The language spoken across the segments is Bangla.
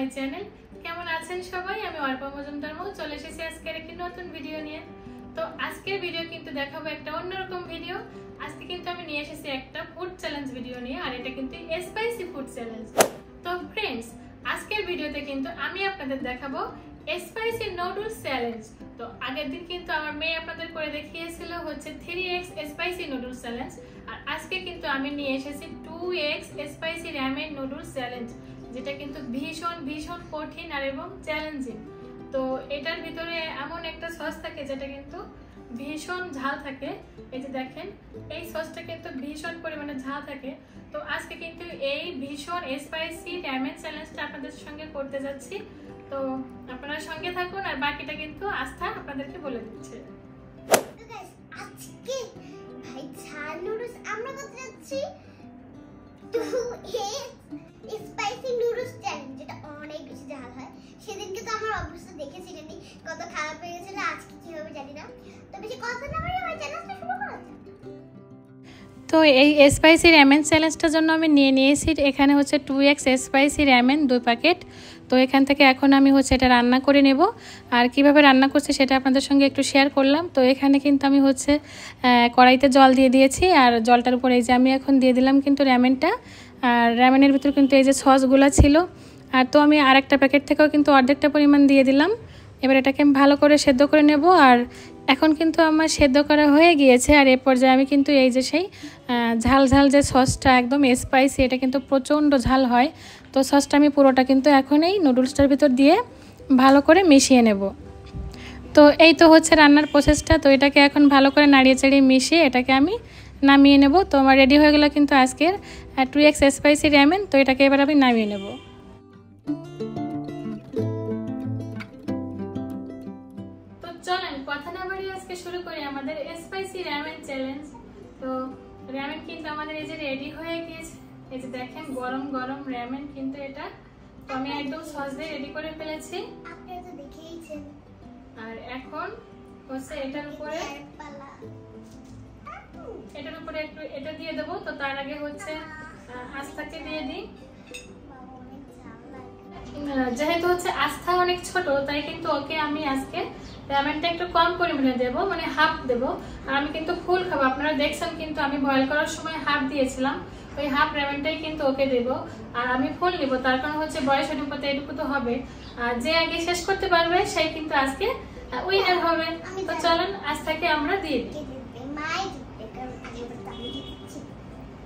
My channel. কেমন আছেন সবাই? আমি অর্পা মজুমদার চলে এসেছি আজকের একটি নতুন ভিডিও নিয়ে। তো আজকের ভিডিও কিন্তু দেখাবো একটা অন্যরকম ভিডিও। আজকে কিন্তু আমি নিয়ে এসেছি একটা ফুড চ্যালেঞ্জ ভিডিও নিয়ে, আর এটা কিন্তু স্পাইসি ফুড চ্যালেঞ্জ। তো ফ্রেন্ডস, আজকের ভিডিওতে কিন্তু আমি আপনাদের দেখাবো স্পাইসি নুডলস চ্যালেঞ্জ। তো আগের দিন কিন্তু আমার মেয়ে আপনাদের করে দেখিয়েছিল হচ্ছে 3x স্পাইসি নুডলস চ্যালেঞ্জ, আর আজকে কিন্তু আমি নিয়ে এসেছি 2x spicy ramen noodles challenge, যেটা কিন্তু ভীষণ ভীষণ কঠিন আর এবং চ্যালেঞ্জিং। তো এটার ভিতরে এমন একটা সস থাকে যেটা কিন্তু ভীষণ ঝাল থাকে। এই যে দেখেন, এই সসটা কিন্তু ভীষণ পরিমাণে ঝাল থাকে। তো আজকে কিন্তু এই ভীষণ স্পাইসি রামেন চ্যালেঞ্জটা আপনাদের সঙ্গে করতে যাচ্ছি। তো আপনারা সঙ্গে থাকুন, আর বাকিটা কিন্তু আস্থা আপনাদেরকে বলে দিচ্ছে। তো গাইস, আজকে ভাই ঝাল নুডলস আমরা করতে যাচ্ছি 2x স্পাইসি নুডলস চ্যালেঞ্জ, যেটা অনেক বেশি ঝাল হয়। সেদিনকে তো আমার অবস্থা দেখেছিলেনই, কত খারাপ হয়ে গেছিল। আজকে কি হবে জানি না। তো বেশি কথা না বলে ওই চ্যালেঞ্জটা শুরু করা যাক। তো এই স্পাইসি রামেন চ্যালেঞ্জটার জন্য আমি নিয়ে নিয়েছি এখানে হচ্ছে 2x স্পাইসি রামেন 2 প্যাকেট। তো এখান থেকে এখন আমি হচ্ছে এটা রান্না করে নেব, আর কিভাবে রান্না করছি সেটা আপনাদের সঙ্গে একটু শেয়ার করলাম। তো এখানে কিন্তু আমি হচ্ছে কড়াইতে জল দিয়ে দিয়েছি, আর জলটার উপরে এই যে আমি এখন দিয়ে দিলাম কিন্তু রামেনটা। আর রামেনের ভিতর কিন্তু এই যে সসগুলো ছিল, আর তো আমি আরেকটা প্যাকেট থেকেও কিন্তু অর্ধেকটা পরিমাণ দিয়ে দিলাম। এবার এটাকে আমি ভালো করে সেদ্ধ করে নেব। আর এখন কিন্তু আমার সেদ্ধ করা হয়ে গিয়েছে, আর এ পর্যায়ে আমি কিন্তু এই যে সেই ঝাল ঝাল যে সসটা একদম স্পাইসি, এটা কিন্তু প্রচণ্ড ঝাল হয়। তো সসটা আমি পুরোটা কিন্তু এখন এই নুডলসটার ভিতর দিয়ে ভালো করে মিশিয়ে নেব। তো এই তো হচ্ছে রান্নার প্রসেসটা। তো এটাকে এখন ভালো করে নাড়িয়ে চাড়িয়ে মিশিয়ে এটাকে আমি নামিয়ে নেব। তো আমার রেডি হয়ে গেল কিন্তু আজকের 2x স্পাইসি রামেন। তো এটাকে এবার আমি নামিয়ে নেব। তো চলেন কথা না বাড়িয়ে আজকে শুরু করি আমাদের স্পাইসি রামেন চ্যালেঞ্জ। তো রামেন কিন্তু আমাদের এই যে রেডি হয়ে গিয়েছে। এই যে দেখেন গরম গরম রামেন কিন্তু এটা। তো আমি একদম সস দিয়ে রেডি করে ফেলেছি, আপনারা তো দেখেইছেন। আর এখন হচ্ছে এটার উপরে একটু এটা দিয়ে দেবো। তো তার আগে হচ্ছে আস্থাকে দিয়ে দিই। যেহেতু হচ্ছে আস্থা অনেক ছোট, তাই কিন্তু ওকে আমি আজকে রামেনটা একটু কম পরিমাণে দেবো, মানে হাফ দেবো। আর আমি কিন্তু ফুল খাবো। আপনারা দেখছেন কিন্তু আমি বয়েল করার সময় হাফ দিয়েছিলাম, ওই হাফ রামেনটাই কিন্তু ওকে দেবো। আর আমি ফুল নিব, তার কারণ হচ্ছে বয়স অনুপাতে এটুকু তো হবে। আর যে আগে শেষ করতে পারবে সেই কিন্তু আজকে উইনার হবে। তো চলেন আস্থাকে আমরা দিয়ে দিই।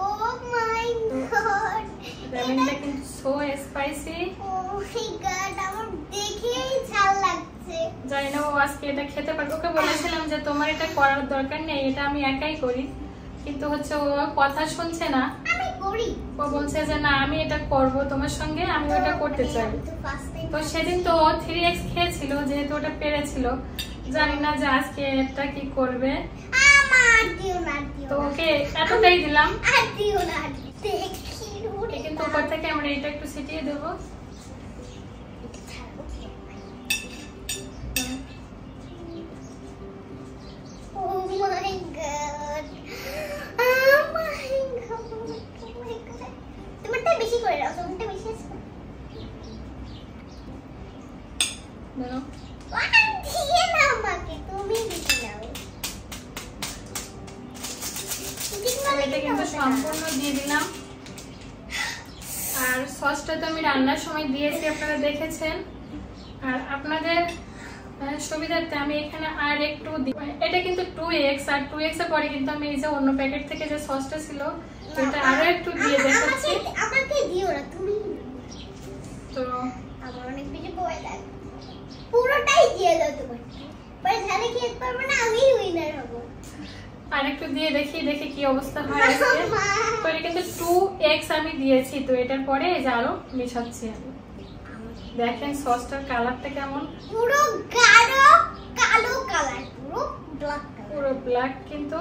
Oh my god! রামেনটা কিন্তু so spicy. Oh my god! আমার দেখেই ঝাল লাগছে। জানি না ও আজকে এটা খেতে পারবে। ওকে বলেছিলাম যে তোমার এটা করার দরকার নেই, এটা আমি একাই করি, কিন্তু হচ্ছে ও কথা শুনছে না। আমি করি। ও বলছে যে না আমি এটা করব তোমার সঙ্গে, আমি ওটা করতে চাই। তো সেদিন তো ও 3x খেয়েছিল, যেহেতু ওটা পেরেছিল। জানি না যে আজকে এটা কি করবে। তো ওকে এতটাই দিলাম, কিন্তু উপর থেকে আমরা এটা একটু ছিটিয়ে দেবো। বেশি করে দাও, তোমারটা বেশি আছে। দিয়ে না আমাকে, তুমি বেশি নাও। এটা কিন্তু সম্পূর্ণ দিয়ে দিলাম। আর সসটা তো আমি রান্নার সময় দিয়েছি, আপনারা দেখেছেন। আর আপনাদের সুবিধার্থে আমি এখানে আর একটু এটা কিন্তু 2x, আর 2x এর পরে কিন্তু আমি এই যে অন্য প্যাকেট থেকে যে সসটা ছিল এটা আরো একটু দিয়ে দেখাচ্ছি। আমাকে দিও না, তুমি। তো আমার অনেক বেশি ভয় লাগে, পুরোটাই দিয়ে দাও তুমি। পরে ঝালে খেতে পারবো না, আমি উইনার হব। আর একটু দিয়ে দেখি কি অবস্থা হয় আজকে। তো এটা কিন্তু 2x আমি দিয়েছি। তো এটার পরে এই যে আরো মিশাচ্ছি আমি। দেখেন সসটার কালারটা কেমন, পুরো গাঢ় কালো কালার, পুরো ব্ল্যাক কালার, পুরো ব্ল্যাক কিন্তু।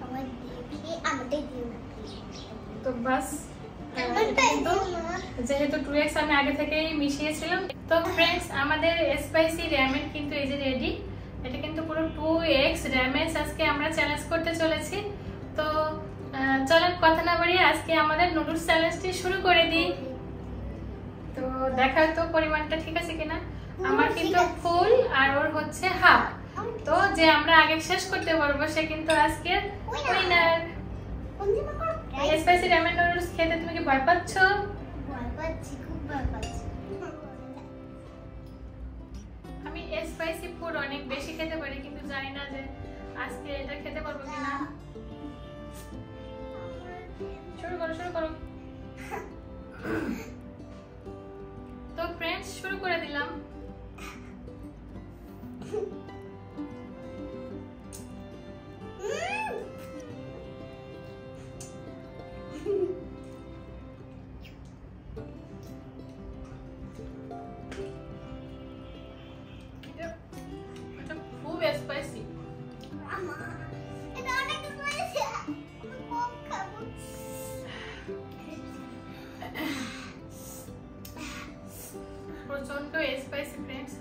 আমার দেখে আমারটাই দিও না। তো বাস, যেহেতু 2x আমি আগে থেকেই মিশিয়েছিলাম। তো फ्रेंड्स, আমাদের স্পাইসি রামেন কিন্তু এই যে রেডি। এটা কিন্তু পুরো 2x রামেন আজকে আমরা চ্যালেঞ্জ করতে চলেছি। তো চলেন কথা না বাড়িয়ে আজকে আমাদের নুডলস চ্যালেঞ্জটি শুরু করে দিই। তো দেখা তো পরিমাণটা ঠিক আছে কিনা। আমার কিন্তু ফুল আর ওর হচ্ছে হাফ। তো যে আমরা আগে শেষ করতে পারবো সে কিন্তু আজকের উইনার। স্পাইসি রামেন নুডলস খেতে তুমি কি ভয় পাচ্ছ? ভয় পাচ্ছি, খুব ভয় পাচ্ছি। আমি স্পাইসি ফুড অনেক বেশি খেতে পারি, কিন্তু জানি না যে আজকে এটা খেতে পারবো কিনা। শুরু করো। তো ফ্রেন্ডস শুরু করে দিলাম। এটা খুব স্পাইসি। এটা অনেক স্পাইসি। আমি কম খাবো। প্রচন্ড স্পাইসি ফ্রেন্ডস।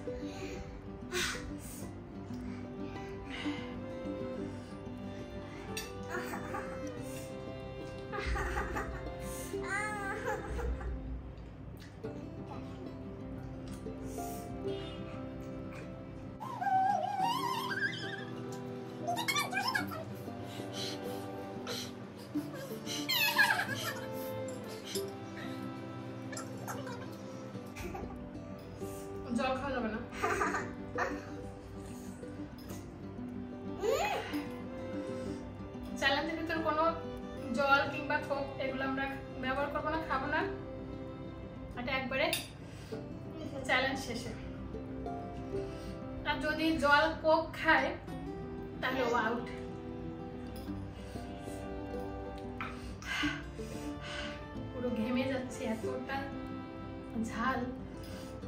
জল খাওয়া যাবে না। চ্যালেঞ্জের ভিতর কোনো জল কিংবা কোক এগুলো আমরা ব্যবহার করবো না, খাবো না। এটা একবারে চ্যালেঞ্জ শেষে। আর যদি জল কোক খায় তাহলে ও আউট। পুরো ঘেমে যাচ্ছে, এতটা ঝাল,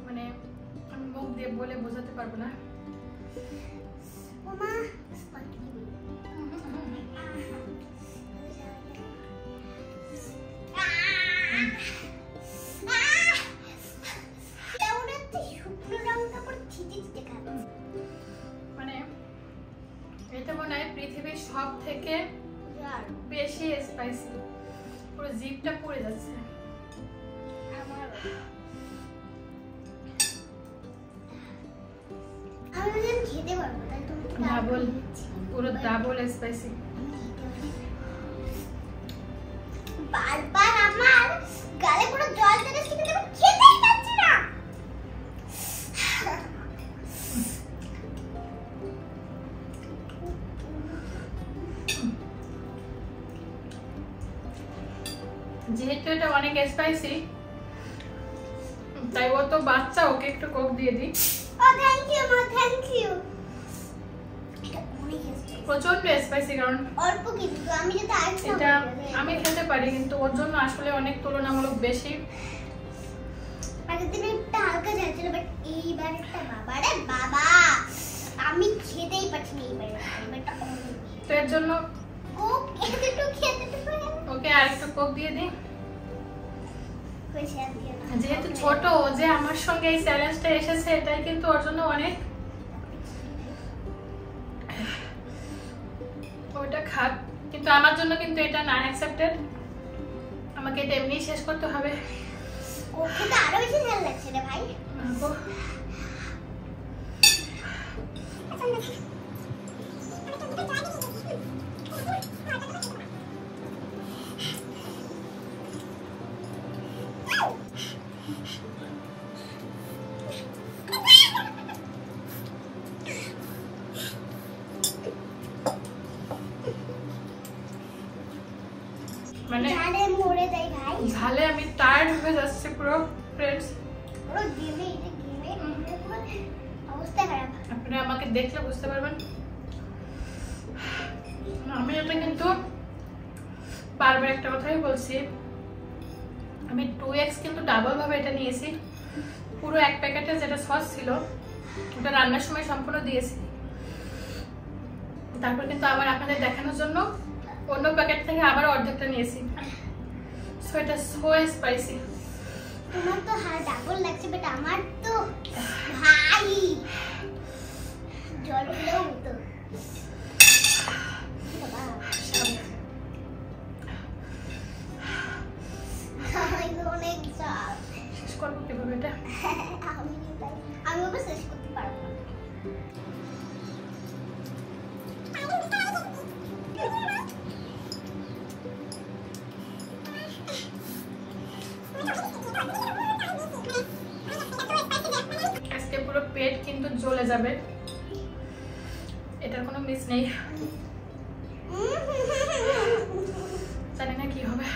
মানে আমি মুখ দিয়ে বলে বোঝাতে পারবো না। ওমা মানে এটা মনে হয় পৃথিবীর সব থেকে বেশি স্পাইসি। পুরো জিভটা পুড়ে যাচ্ছে। খেতে পারবো, তাই তুমি ডাবল, পুরো ডাবল স্পাইসি। বারবার আমার গালে পুরো জল চলে এসেছে, কিন্তু আমি খেতেই পাচ্ছি না। যেহেতু এটা অনেক স্পাইসি তাই ও তো বাচ্চা, ওকে একটু কোক দিয়ে দিই। ও থ্যাংক ইউ মা, থ্যাংক ইউ। এটা অনেক স্পাইসি, প্রচন্ড স্পাইসি। কারণ অল্প কিন্তু আমি যেটা আইছি এটা আমি খেতে পারি, কিন্তু ওর জন্য আসলে অনেক তুলনামূলক বেশি। আগের দিন একটা হালকা যাচ্ছিল, বাট এইবার একটা বাবারে বাবা আমি খেতেই পারছি না। এইবারটা তো এর জন্য কোক এতটুকু খেতে ওকে আর একটু কোক দিয়ে দিই। যেহেতু ছোট, ও যে আমার সঙ্গে এই চ্যালেঞ্জটা এসেছে এটাই কিন্তু ওর জন্য অনেক। ওটা খাক, কিন্তু আমার জন্য কিন্তু এটা না অ্যাকসেপ্টেড। আমাকে এটা এমনি শেষ করতে হবে। ওকে তো আরো বেশি ঝাল লাগছে রে ভাই। মানে ঝালে মরে যাই ভাই, ঝালে আমি টায়ার্ড হয়ে যাচ্ছি পুরো ফ্রেন্ডস। পুরো ঘেমে অবস্থা খারাপ। আপনারা আমাকে দেখলে বুঝতে পারবেন। আমি এটা কিন্তু বারবার একটা কথাই বলছি, আমি 2x কিন্তু ডাবল ভাবে এটা নিয়েছি। পুরো এক প্যাকেটে যেটা সস ছিল ওটা রান্নার সময় সম্পূর্ণ দিয়েছি। তারপর কিন্তু আবার আপনাদের দেখানোর জন্য অন্য প্যাকেট থেকে আবার অর্ধেকটা নিয়েছি। সো এটা সো স্পাইসি। তোমার তো ডাবল লাগছে, বাট আমার তো ভাই জল খেলেও হতো। এটা? আমি ওকে শেষ করতে পারবো না। আজকে পুরো পেট কিন্তু জ্বলে যাবে, এটার কোনো মিস নেই। জানি না কি হবে।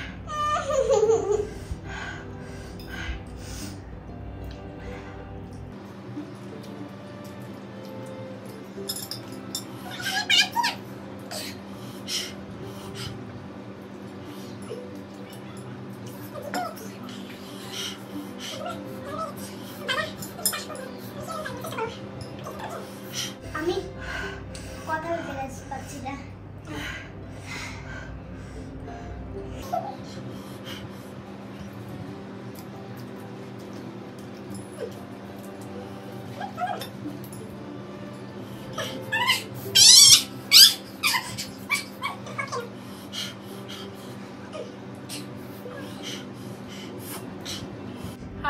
আমি কথা বলতে পারছি না।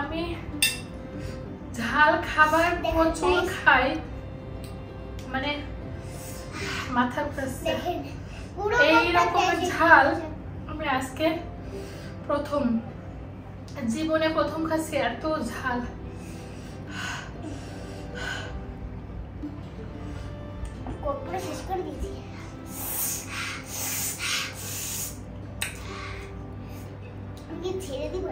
আমি ঝাল খাবার প্রচুর খাই, মানে মাথা ঘুরছে। এইরকম ঝাল আমি আজকে প্রথম, জীবনে প্রথম খাচ্ছি এত ঝাল। কোটটা শেষ করে দিয়েছি। আমি ছেড়ে দিব।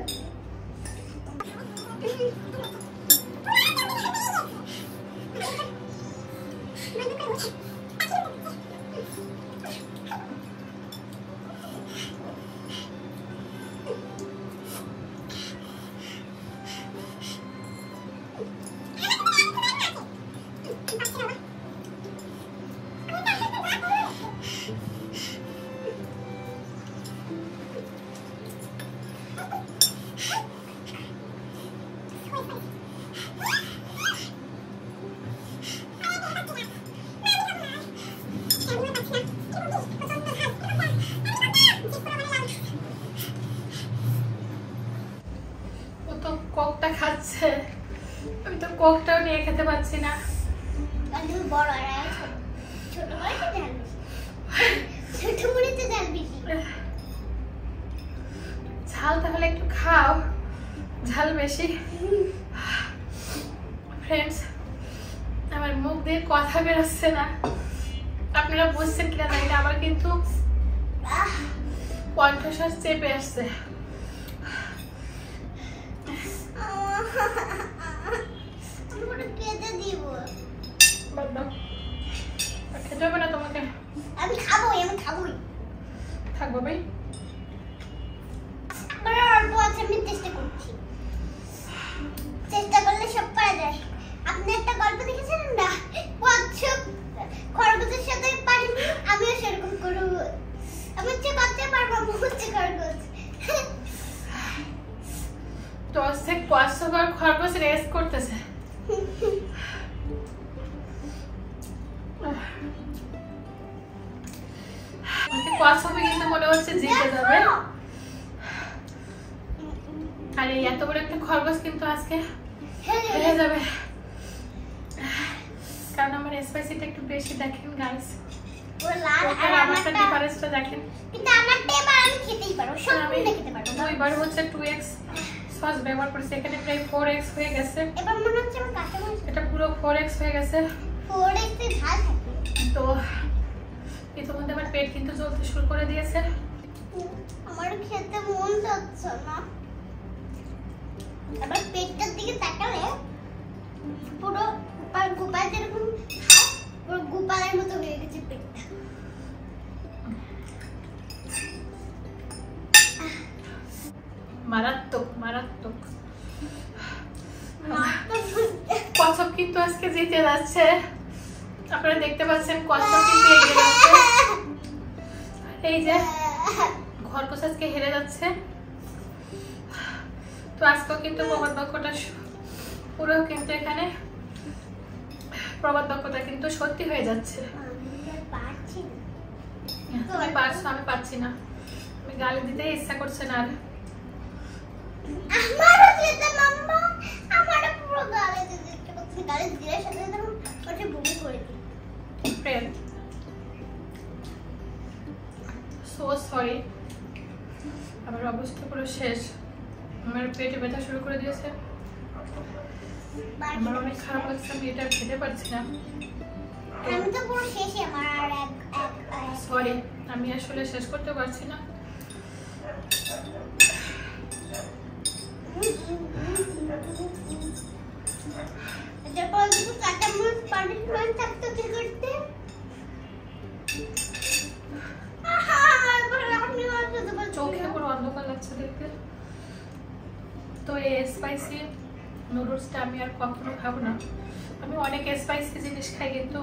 কোকটা খাচ্ছে, আমি তো কোকটাও নিয়ে খেতে পারছি না। বড় আর ছোট মরিচে ঝাল বেশি, ছোট মরিচে ঝাল বেশি। ঝাল তাহলে একটু খাও, ঝাল বেশি। ফ্রেন্ডস, আমার মুখ দিয়ে কথা বেরোচ্ছে না, আপনারা বুঝছেন কিনা জানি না, আমার কিন্তু কণ্ঠস্বর চেপে আসছে। খেতে হবে না তোমাকে? আমি খাবোই, আমি খাবোই। থাকবো ভাই, অল্প আছে, আমি চেষ্টা করছি। চেষ্টা করলে সব পারা যায়। আপনি একটা গল্প দেখেছেন না, কচ্ছপ খরগোশের সাথে পারি, আমিও সেরকম করব। আমি হচ্ছে কচ্ছপ আর বাবু হচ্ছে খরগোশ। তো আজকে কচ্ছপ আর খরগোশ রেস করতেছে। কচ্ছপে কিন্তু মনে হচ্ছে জিতে যাবে, আর এই এত বড় একটা খরগোশ কিন্তু আজকে হেরে যাবে, কারণ আমার স্পাইসিটা একটু বেশি। দেখেন গাইস, আমারটা ডিফারেন্সটা দেখেন। কিন্তু আমারটা এবার আমি খেতেই পারবো, সম্পূর্ণ খেতে পারবো। দুইবার হচ্ছে 2x সস ব্যবহার করেছি, এখানে প্রায় 4x হয়ে গেছে। এবার মনে হচ্ছে আমার কাঁচা মরিচ, এটা পুরো 4x হয়ে গেছে। 4x এ ঝাল থাকে। তো ইতিমধ্যে আমার পেট কিন্তু জ্বলতে শুরু করে দিয়েছে। আমার খেতে মন চাচ্ছে না। আবার পেটটার দিকে তাকালে পুরো গোপাল যেরকম খায়, পুরো গোপালের মতো হয়ে গেছে পেটটা। মারাত্মক মারাত্মক। কচ্ছপ কিন্তু আজকে জিতে যাচ্ছে, আপনারা দেখতে পাচ্ছেন কচ্ছপ কিন্তু এগিয়ে যাচ্ছে। এই যে খরগোশ আজকে হেরে যাচ্ছে। তো আজকেও কিন্তু প্রবাদ বাক্যটা পুরো কিন্তু এখানে প্রবাদ বাক্যটা কিন্তু সত্যি হয়ে যাচ্ছে। তুমি পারছো, আমি পারছি না। আমি গালি দিতে ইচ্ছা করছে না আর। আমারও যেতে মাম্মা, গালে দিলে সাথে সাথে ওটা বমি করে দিই। ফ্রেন্ড, সো সরি, আমার অবস্থা পুরো শেষ। আমার পেটে ব্যথা শুরু করে দিয়েছে, আমার অনেক খারাপ লাগছে, আমি এটা খেতে পারছি না। আমি তো পুরো শেষে, আমার আর এক সরি, আমি আসলে শেষ করতে পারছি না। তারপর কিছু কাঁচামরিচ পানিশমেন্ট থাকতো কি করতে। চোখে পুরো অন্ধকার লাগছে দেখতে। তো এই স্পাইসি নুডলসটা আমি আর কখনো খাবো না। আমি অনেক স্পাইসি জিনিস খাই, কিন্তু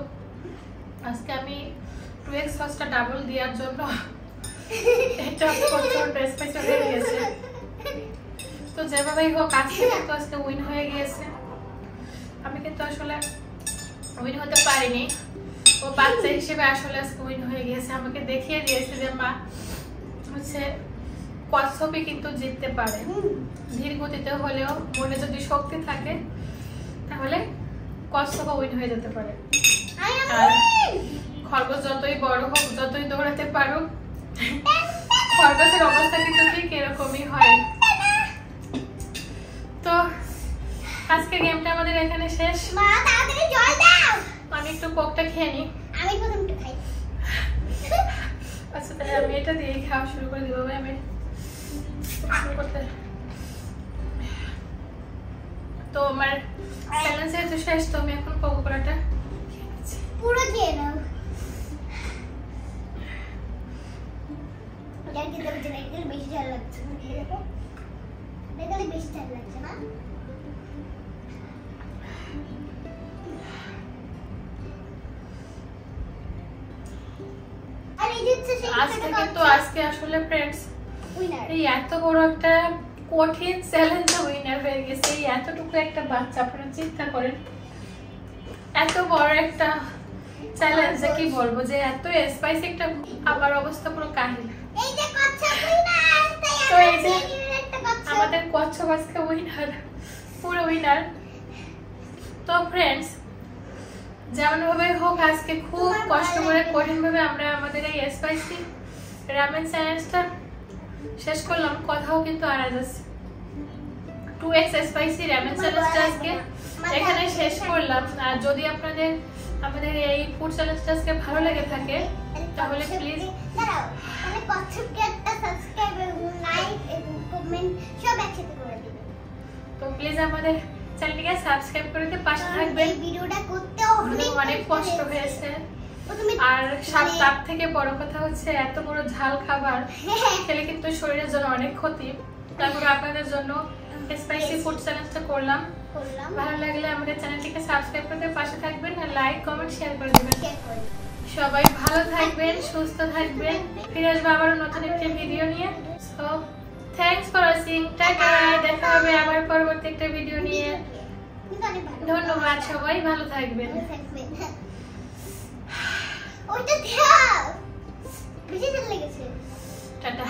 আজকে আমি 2x সসটা ডাবল দেওয়ার জন্য এটা প্রচন্ড স্পাইসি হয়ে গেছে। তো যেভাবেই হোক আজকে কিন্তু আজকে উইন হয়ে গিয়েছে। আমি কিন্তু আসলে উইন হতে পারিনি, ও বাচ্চা হিসেবে আসলে আজকে উইন হয়ে গিয়েছে। আমাকে দেখিয়ে দিয়েছে যে মা হচ্ছে কচ্ছপই কিন্তু জিততে পারে। ধীর গতিতে হলেও মনে যদি শক্তি থাকে তাহলে কচ্ছপ উইন হয়ে যেতে পারে। আর খরগোশ যতই বড় হোক, যতই দৌড়াতে পারুক, খরগোশের অবস্থা কিন্তু ঠিক এরকমই হয়। তো আজকে গেমটা আমাদের এখানে শেষ। মা তাড়াতাড়ি জল দাও। আমি একটু কোকটা খেয়ে নিই। আমি প্রথম একটু খাই। আচ্ছা, তাহলে আমি এটা দিয়ে খাওয়া শুরু করে দিব। আমি শুরু করতে, তো আমার চ্যালেঞ্জ যেহেতু শেষ, তো আমি এখন কোকোকোলাটা পুরো খেয়ে নাও। এটা কিন্তু বেশি ঝাল লাগছে না, খেয়ে দেখো। দেখলে বেশি ঝাল লাগছে না। আর এই যে আজকে কিন্তু আজকে আসলে ফ্রেন্ডস উইনার, এই এত বড় একটা কঠিন চ্যালেঞ্জ উইনার হয়ে গেছে। এই এতটুকু একটা বাচ্চা, আপনারা চিন্তা করেন, এত বড় একটা চ্যালেঞ্জ, কি বলবো, যে এত স্পাইসি একটা, আমার অবস্থা পুরো কাহিল। এই যে কচ্ছপ উইনার, তো এই যে একটা কচ্ছপ আমাদের কচ্ছপ আজকে উইনার, পুরো উইনার। তো ফ্রেন্ডস, যেমন ভাবে হোক আজকে খুব কষ্ট করে কঠিন ভাবে আমরা আমাদের এই স্পাইসি রামেন চ্যালেঞ্জটা শেষ করলাম। কথাও কিন্তু আর যাচ্ছে 2x স্পাইসি রামেন চ্যালেঞ্জটা আজকে এখানে শেষ করলাম। আর যদি আপনাদের আমাদের এই ফুড চ্যালেঞ্জটা আজকে ভালো লেগে থাকে তাহলে প্লিজ দাঁড়াও, তাহলে কচ্ছপকে একটা সাবস্ক্রাইব এবং লাইক এবং কমেন্ট সব একসাথে করে দিবেন। তো প্লিজ আমাদের চ্যানেলটিকে সাবস্ক্রাইব করে দিয়ে পাশে থাকবেন। এই ভিডিওটা করতে অনেক কষ্ট হয়েছে, প্রথমে আর তার থেকে বড় কথা হচ্ছে এত বড় ঝাল খাবার খেলে কিন্তু শরীরের জন্য অনেক ক্ষতি। তারপর আপনাদের জন্য স্পাইসি ফুড চ্যালেঞ্জটা করলাম। ভালো লাগলে আমাদের চ্যানেলটিকে সাবস্ক্রাইব করতে পাশে থাকবেন, আর লাইক কমেন্ট শেয়ার করে দিবেন। সবাই ভালো থাকবেন, সুস্থ থাকবেন। ফিরে আসবো আবার নতুন একটা ভিডিও নিয়ে। So thanks for watching, tata. দেখা হবে আবার পরবর্তী একটা ভিডিও নিয়ে। ধন্যবাদ, সবাই ভালো থাকবেন। ওইটা দাও, বেশি লেগেছে। টাটা।